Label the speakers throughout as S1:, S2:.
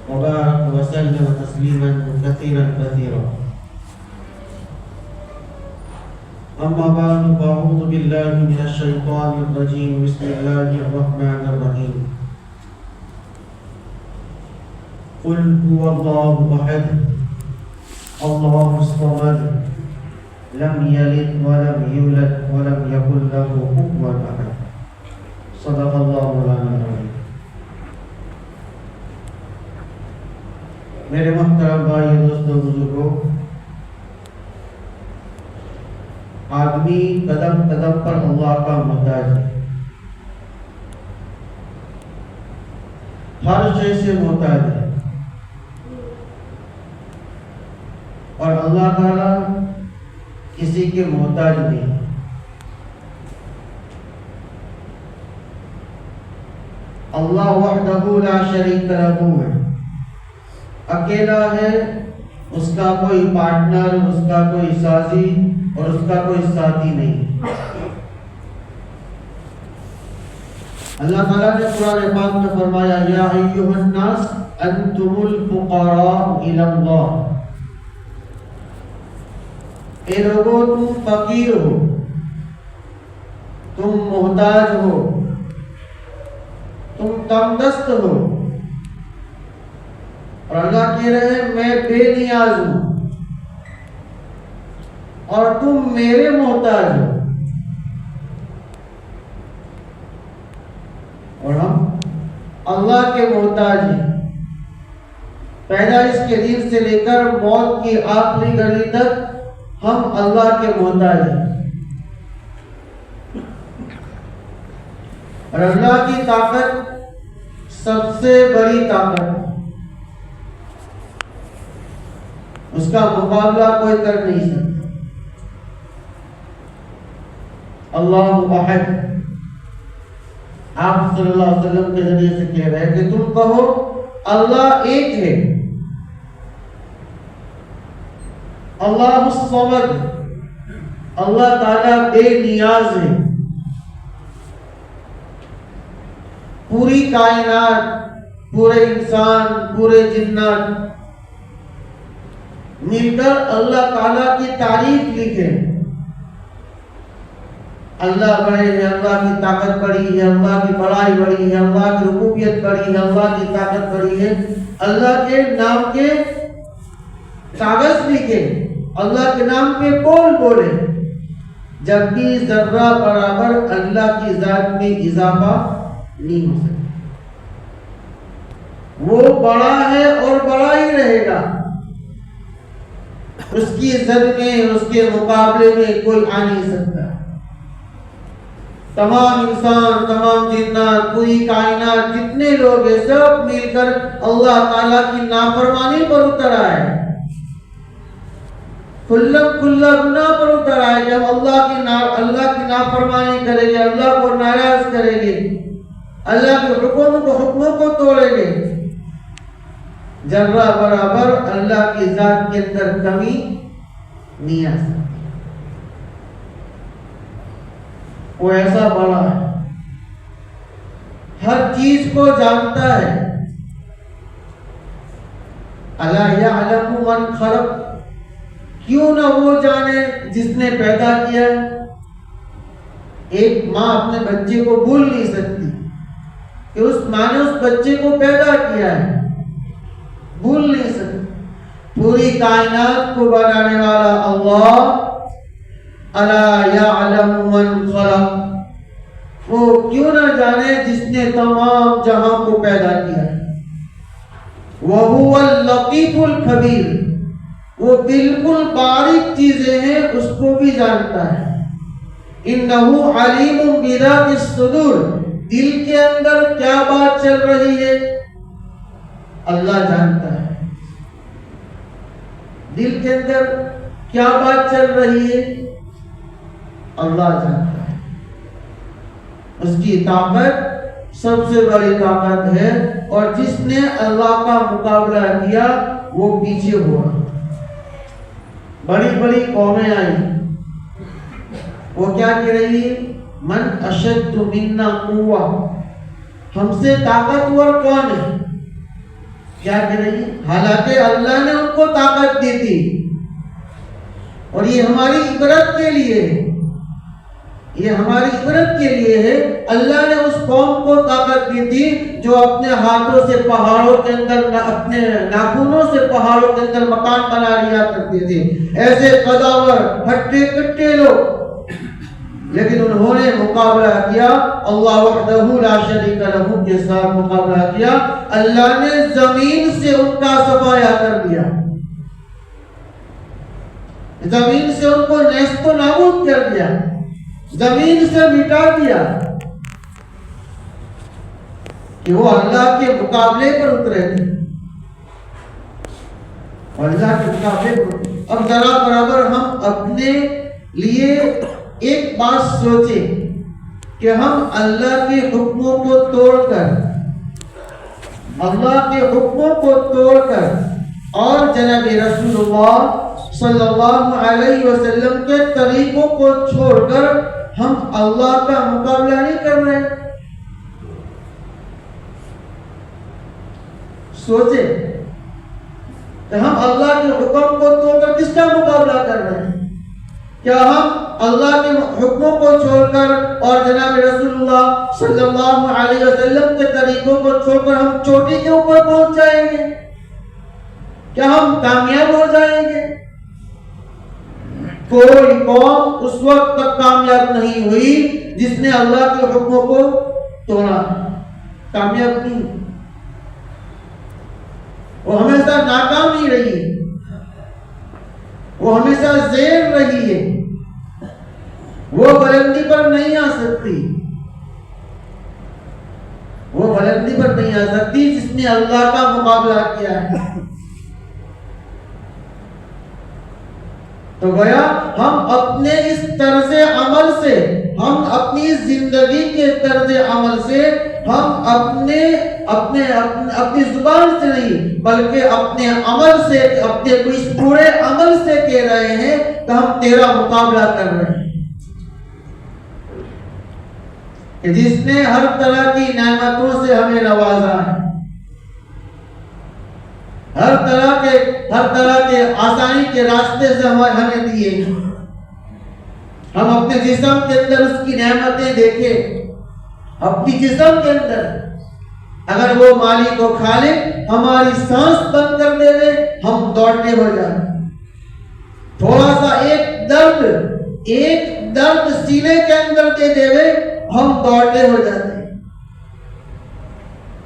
S1: وبارك وسلم تسليما كثيرا كثيرا. أما بعد فأعوذ بالله من الشيطان الرجيم. بسم الله الرحمن الرحيم. قل هو الله أحد الله الصمد لم يلد ولم يولد ولم يكن له كفوا أحد. صدق الله العظيم. میرے محترم بھائی دوستوں بزرگوں، آدمی قدم قدم پر اللہ کا محتاج ہے، ہر شے سے محتاج ہے، اور اللہ تعالیٰ کسی کے محتاج نہیں. اللہ وحدہ لا شریک لہ ہے، اکیلا ہے، اس کا کوئی پارٹنر، اس کا کوئی سازی اور اس کا کوئی ساتھی نہیں. اللہ تعالیٰ نے قرآن پاک میں فرمایا یا ایھا الناس انتم الفقراء الی اللہ. اے لوگوں، تم فقیر ہو، تم محتاج ہو، تم تنگ دست ہو، اور اللہ کہہ رہے ہیں میں بے نیاز ہوں اور تم میرے محتاج ہو. اور ہم اللہ کے محتاج ہیں. پیدائش کے دن سے لے کر موت کی آخری گھڑی تک ہم اللہ کے محتاج ہیں. اور اللہ کی طاقت سب سے بڑی طاقت ہے، اس کا مقابلہ کوئی کر نہیں سکتا. اللہ احد، آپ صلی اللہ علیہ وسلم کے ذریعے سے کہہ رہے ہیں کہ تم کہو اللہ ایک ہے. اللہ الصمد، اللہ تعالیٰ بے نیاز ہے. پوری کائنات، پورے انسان، پورے جنات مل کر اللہ تعالیٰ کی تعریف لکھیں. اللہ بڑے ہے، اللہ کی طاقت بڑی ہے، اللہ کی بڑائی بڑی ہے، اللہ کی ربوبیت بڑی ہے، اللہ کی طاقت بڑی ہے. اللہ کے نام کے کاغذ لکھیں، اللہ کے نام پہ بول بولے، جب بھی ذرہ برابر اللہ کی ذات میں اضافہ نہیں ہو سکتا. وہ بڑا ہے اور بڑا ہی رہے گا. اس کی عزت میں، اس کے مقابلے میں کوئی آ نہیں سکتا. تمام انسان، تمام جنات، پوری کائنات، جتنے لوگ ہیں سب مل کر اللہ تعالیٰ کی نافرمانی پر اتر آئے، کھلا گناہ پر اتر آئے. جب اللہ کی نافرمانی کریں گے، اللہ کو ناراض کریں گے، اللہ کے حکموں کو توڑیں گے، ذرہ برابر اللہ کی ذات کے اندر کمی نہیں آ سکتی. وہ ایسا بڑا ہے، ہر چیز کو جانتا ہے. الا یعلم من خلق، کیوں نہ وہ جانے جس نے پیدا کیا ہے. ایک ماں اپنے بچے کو بھول نہیں سکتی کہ اس ماں نے اس بچے کو پیدا کیا ہے، بھول نہیں سکتی. پوری کائنات کو بنانے والا اللہ، الا یعلم من خلق، وہ کیوں نہ جانے جس نے تمام جہاں کو پیدا کیا ہے. وَهُوَ اللَّطِيفُ الْخَبِيرُ، وہ بالکل باریک چیزیں ہیں اس کو بھی جانتا ہے. إِنَّهُ عَلِيمٌ بِذَاتِ الصُّدُورِ، دل کے اندر کیا بات چل رہی ہے اللہ جانتا ہے. دل کے اندر کیا بات چل رہی ہے اللہ جانتا ہے. اس کی طاقت سب سے بڑی طاقت ہے، اور جس نے اللہ کا مقابلہ کیا وہ پیچھے ہوا. بڑی بڑی قومیں آئی، وہ کیا کہہ رہی ہے؟ من اشد منا قوہ، ہم سے طاقتور کون ہے؟ کیا کر رہی ہے؟ حالانکہ اللہ نے ان کو طاقت دی تھی، اور یہ ہماری عبرت کے لیے ہے، یہ ہماری عبرت کے لیے ہے۔ اللہ نے اس قوم کو طاقت دی تھی جو اپنے ہاتھوں سے پہاڑوں کے اندر، اپنے ناخنوں سے پہاڑوں کے اندر مکان بنا لیا کرتے تھے، ایسے قداور ہٹے کٹے لوگ، لیکن انہوں نے مقابلہ کیا اللہ وحدہ لا شریک لہ کے ساتھ مقابلہ کیا۔ اللہ نے زمین سے ان کا صفایا کر دیا، زمین سے ان کو نیست و نابود کر دیا، زمین سے مٹا دیا کہ وہ اللہ کے مقابلے پر اترے تھے، اللہ کے مقابلے پر۔ اب ذرا برابر ہم اپنے لیے ایک بات سوچیں کہ ہم اللہ کے حکموں کو توڑ کر، اللہ کے حکموں کو توڑ کر اور جناب رسول اللہ صلی اللہ علیہ وسلم کے طریقوں کو چھوڑ کر ہم اللہ کا مقابلہ نہیں کر رہے۔ سوچیں کہ ہم اللہ کے حکم کو توڑ کر کس کا مقابلہ کر رہے ہیں؟ کیا ہم اللہ کے حکموں کو چھوڑ کر اور جناب رسول اللہ صلی اللہ علیہ وسلم کے طریقوں کو چھوڑ کر ہم چوٹی کے اوپر پہنچ جائیں گے؟ کیا ہم کامیاب ہو جائیں گے؟ کوئی قوم اس وقت تک کامیاب نہیں ہوئی جس نے اللہ کے حکموں کو توڑا، کامیاب نہیں، وہ ہمیشہ ناکام ہی رہی ہے، وہ ہمیشہ زیر رہی ہے، وہ بلندی پر نہیں آ سکتی، وہ بلندی پر نہیں آ سکتی جس نے اللہ کا مقابلہ کیا ہے۔ تو گویا ہم اپنے اس طرز عمل سے، ہم اپنی زندگی کے طرز عمل سے، ہم اپنی زبان سے نہیں بلکہ اپنے عمل سے، اپنے اس پورے عمل سے کہہ رہے ہیں کہ ہم تیرا مقابلہ کر رہے ہیں، کہ جس نے ہر طرح کی نعمتوں سے ہمیں نوازا ہے، ہر طرح کے آسانی کے راستے سے ہمیں دیے ہیں۔ ہم اپنے جسم کے اندر اس کی نعمتیں دیکھیں، اپنی جسم کے اندر اگر وہ مالک و خالق ہماری سانس بند کر دے دے ہم دوڑنے ہو جائیں، تھوڑا سا ایک درد سینے کے اندر دے دے ہم دوڑنے ہو جاتے ہیں،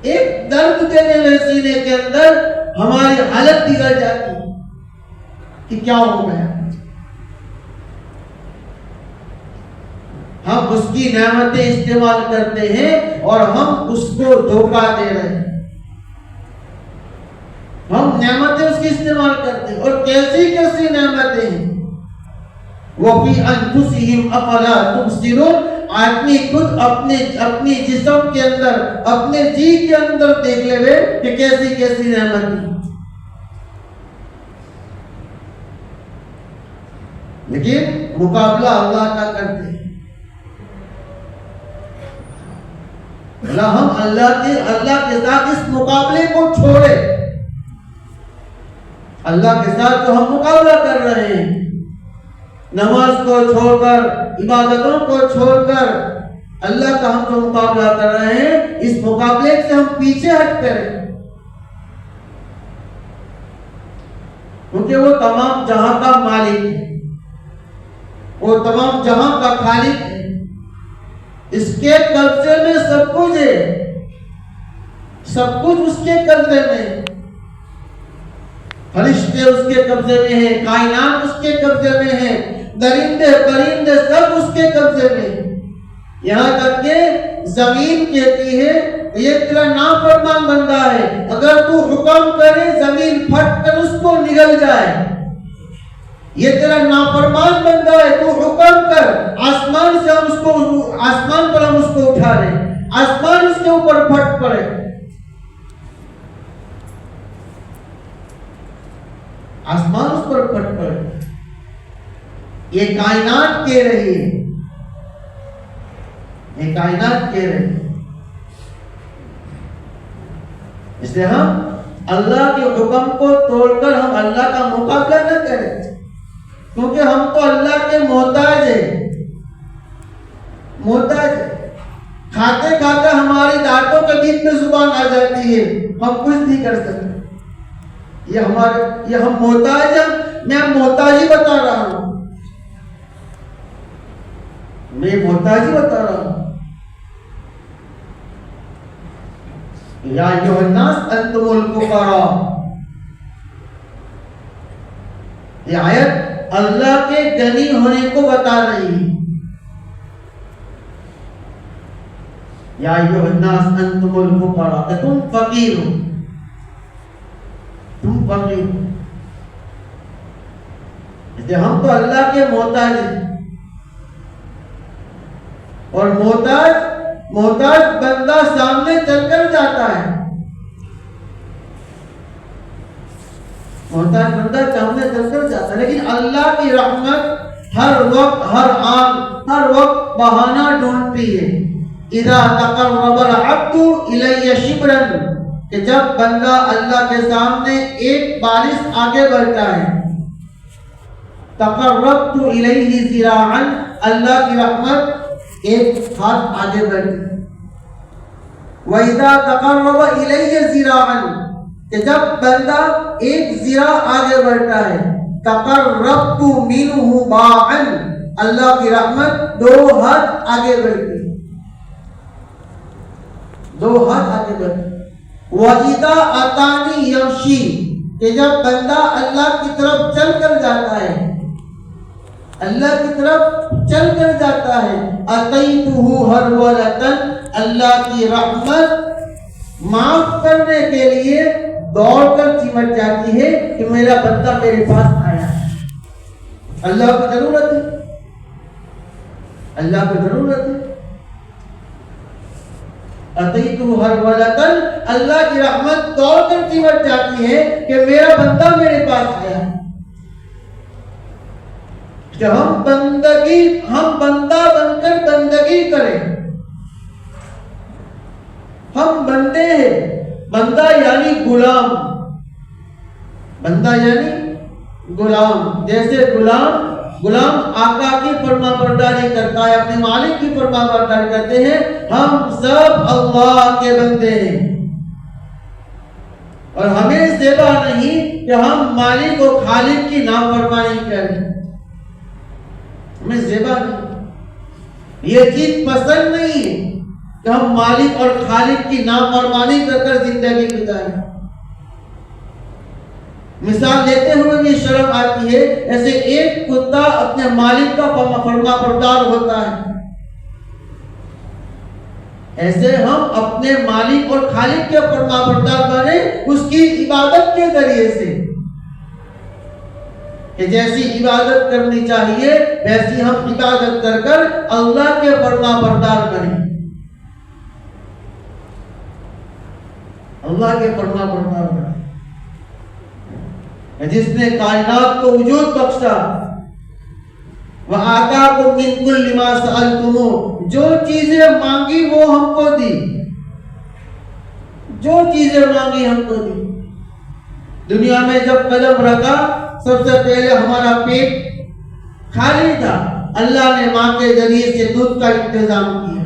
S1: ایک درد دینے میں سینے کے اندر ہماری حالت بگڑ جاتی ہے کہ کیا ہو گیا۔ ہم اس کی نعمتیں استعمال کرتے ہیں اور ہم اس کو دھوکہ دے رہے ہیں، ہم نعمتیں اس کی استعمال کرتے ہیں، اور کیسی کیسی نعمتیں ہیں۔ وَفِي أَنفُسِهِمْ أَفَلَا تُبْصِرُونَ، آدمی خود اپنی جسم کے اندر، اپنے جی کے اندر دیکھ لے کہ کیسی کیسی نعمتیں، لیکن مقابلہ اللہ کا کرتے ہیں۔ ہم اللہ کے ساتھ اس مقابلے کو چھوڑے، اللہ کے ساتھ جو ہم مقابلہ کر رہے ہیں، نماز کو چھوڑ کر، عبادتوں کو چھوڑ کر اللہ کا ہم جو مقابلہ کر رہے ہیں، اس مقابلے سے ہم پیچھے ہٹ کریں، کیونکہ وہ تمام جہاں کا مالک ہے، وہ تمام جہاں کا خالق ہے، اس کے قبضے میں سب کچھ ہے، سب کچھ اس کے قبضے میں، فرشتے اس کے قبضے میں ہیں، کائنات اس کے قبضے میں ہیں، درندے پرندے سب اس کے قبضے میں ہیں، یہاں تک کہ زمین کہتی ہے یہ تیرا نافرمان بندہ ہے، اگر تو حکم کرے زمین پھٹ کر اس کو نگل جائے، یہ تیرا نافرمان بندہ ہے، تو حکم کر آسمان سے ہم اس کو، آسمان پر ہم اس کو اٹھا لیں، آسمان اس کے اوپر پھٹ پڑے، آسمان اس پر پھٹ پڑے، یہ کائنات کہہ رہی ہے، یہ کائنات کہہ رہی ہے۔ اس لیے ہم اللہ کے حکم کو توڑ کر ہم اللہ کا مقابلہ نہ کریں، کیونکہ ہم تو اللہ کے محتاج ہیں، محتاج ہیں۔ کھاتے کھاتے ہماری دانتوں کے بیچ میں زبان آ جاتی ہے، ہم کچھ نہیں کر سکتے، یہ ہم محتاج ہیں۔ میں محتاجی بتا رہا ہوں، میں محتاجی بتا رہا ہوں۔ یا ایھا الناس انتم الفقراء، یہ آیت اللہ کے غنی ہونے کو بتا رہی ہے۔ یا ایھا الناس انتم الفقراء، کہ تم فقیر ہو، تم فقیر ہو۔ اس لیے ہم تو اللہ کے محتاج ہیں، اور محتاج بندہ سامنے چل کر جاتا ہے، محتاج بندہ سامنے چل کر جاتا ہے، لیکن اللہ کی رحمت ہر وقت ہر وقت بہانہ ڈھونڈتی ہے۔ اذا تقرب العبد الی شبرا، کہ جب بندہ اللہ کے سامنے ایک بالش آگے بڑھتا ہے، تقربت الیہ ذراعا، اللہ کی رحمت ایک ہاتھ آگے بڑھتی ہے۔ وَإِذَا تَقَرَّبَ إِلَيَّ ذِرَاعًا، کہ جب بندہ ایک ذراع آگے بڑھتا ہے، تَقَرَّبْتُ مِنْهُ بَاعًا، اللہ کی رحمت 2 ہاتھ آگے بڑھتی ہے، 2 ہاتھ آگے بڑھتی ہے۔ وَإِذَا أَتَانِي يَمْشِي، کہ جب بندہ اللہ کی طرف چل کر جاتا ہے، اللہ کی طرف چل کر جاتا ہے، اتیتہ ہرولۃ، اللہ کی رحمت معاف کرنے کے لیے دوڑ کر چمٹ جاتی ہے کہ میرا بندہ میرے پاس آیا ہے۔ اللہ کو ضرورت ہے، اللہ کو ضرورت ہے۔ اتیتہ ہرولۃ، اللہ کی رحمت دوڑ کر چمٹ جاتی ہے کہ میرا بندہ میرے پاس آیا ہے۔ کہ ہم بندہ بن کر بندگی کریں، ہم بندے ہیں۔ بندہ یعنی غلام، بندہ یعنی غلام، جیسے غلام آقا کی فرما برداری کرتا ہے، اپنے مالک کی فرما برداری کرتے ہیں، ہم سب اللہ کے بندے ہیں، اور ہمیں زیبا نہیں کہ ہم مالک و خالق کی نافرمانی کریں، ہمیں زیبا نہیں، یہ چیز پسند نہیں ہے کہ ہم مالک اور خالق کی نافرمانی کر کر زندگی گزاریں۔ مثال دیتے ہوئے بھی شرم آتی ہے، ایسے ایک کتا اپنے مالک کا فرما بردار ہوتا ہے، ایسے ہم اپنے مالک اور خالق کے فرما بردار بنیں اس کی عبادت کے ذریعے سے، کہ جیسی عبادت کرنی چاہیے ویسی ہم عبادت کر کر اللہ کے فرما بردار بنیں، اللہ کے فرما بردار بنیں۔ جس نے کائنات کو وجود بخشا، وَآتَاكُم مِّن كُلِّ مَا سَأَلْتُمُوهُ، جو چیزیں مانگی وہ ہم کو دی، جو چیزیں مانگی ہم کو دی۔ دنیا میں جب قدم رکھا سب سے پہلے ہمارا پیٹ خالی تھا، اللہ نے ماں کے ذریعے سے دودھ کا انتظام کیا،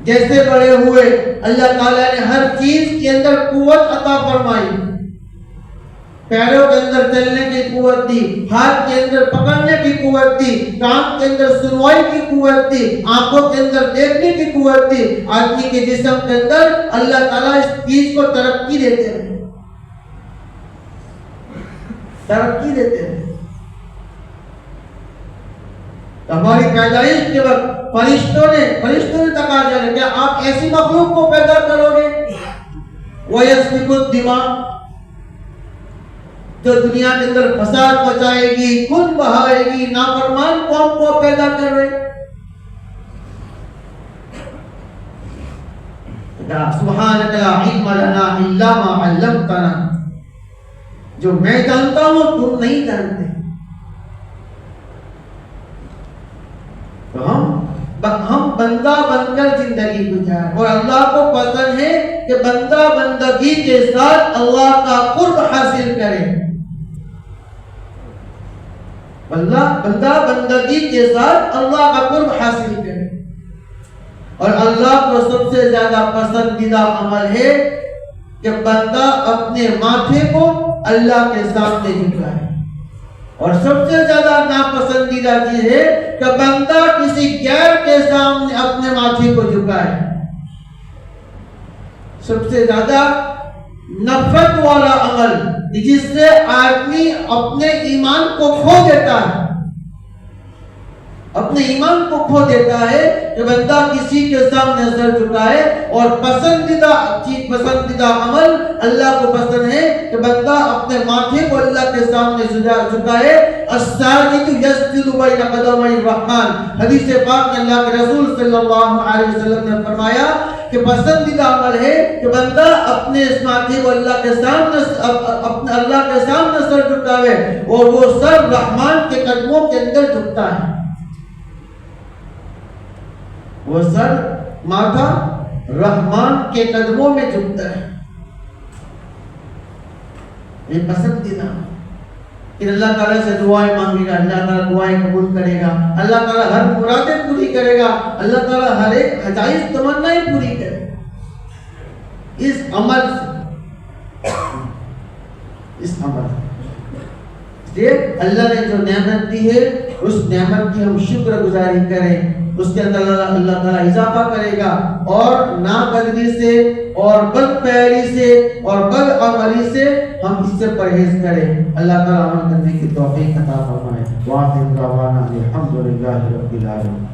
S1: جیسے بڑے ہوئے اللہ تعالیٰ نے ہر چیز کے اندر قوت عطا فرمائی، پیروں کے اندر چلنے کی قوت دی، ہاتھ کے اندر پکڑنے کی قوت دی، کان کے اندر سنوائی کی قوت دی، آنکھوں کے اندر دیکھنے کی قوت دی۔ آدمی کے جسم کے اندر اللہ تعالیٰ اس چیز کو ترقی دیتے ہیں، ترقی دیتے ہیں۔ ہماری پیدائش کے وقت فرشتوں نے تقاضا کیا کہ آپ ایسی مخلوق کو پیدا کرو گے وَيَسْفِكُ الدِّمَاءَ، جو دنیا کے اندر فساد مچائے گی، خون بہائے گی، نافرمان قوم کو پیدا کر رہے۔ سبحانک لا علم لنا الا ما علمتنا، جو میں جانتا ہوں تم نہیں جانتے۔ تو ہم بندہ بن کر زندگی گزاریں، اور اللہ کو پسند ہے کہ بندہ بندگی کے ساتھ اللہ کا قرب حاصل کرے، بندہ بندگی کے ساتھ اللہ کا قرب حاصل کرے۔ اور اللہ کو سب سے زیادہ پسندیدہ عمل ہے کہ بندہ اپنے ماتھے کو اللہ کے سامنے جھکائے، اور سب سے زیادہ ناپسندیدہ چیز ہے کہ بندہ کسی غیر کے سامنے اپنے ماتھے کو جھکائے۔ سب سے زیادہ نفرت والا عمل جس سے آدمی اپنے ایمان کو کھو دیتا ہے، اپنے ایمان کو کھو دیتا ہے کہ بندہ کسی کے سامنے سر جھکائے۔ اور پسندیدہ عمل اللہ کو پسند ہے کہ بندہ اپنے ماتھے کو اللہ کے سامنے جھکائے۔ الساجد یسجد بین قدمی الرحمن، حدیث پاک میں اللہ کے رسول صلی اللہ علیہ وسلم نے فرمایا کہ پسندیدہ عمل ہے کہ بندہ اپنے اس ماتھے کو اللہ کے سامنے سر جھکاوے، اور وہ سر رحمان کے قدموں کے اندر جھکتا ہے، وہ سر ماتھا رحمان کے قدموں میں جھکتا ہے۔ یہ پسندیدہ، کہ اللہ تعالیٰ سے دعائیں مانگے گا، اللہ تعالیٰ دعائیں قبول کرے گا، اللہ تعالیٰ ہر مرادیں پوری کرے گا، اللہ تعالیٰ ہر ایک جائز تمنائیں پوری کرے گا اس عمل سے، اس عمل سے۔ اللہ نے جو نعمت دی ہے اس نعمت کی ہم شکر گزاری کریں، اس کے اندر اللہ تعالیٰ اضافہ کرے گا، اور ناقدری سے اور بد فعلی سے اور بد عملی سے ہم اس سے پرہیز کریں۔ اللہ تعالیٰ عمل کرنے کی توفیق عطا فرمائے۔ وآخر دعوانا الحمدللہ رب العالمین۔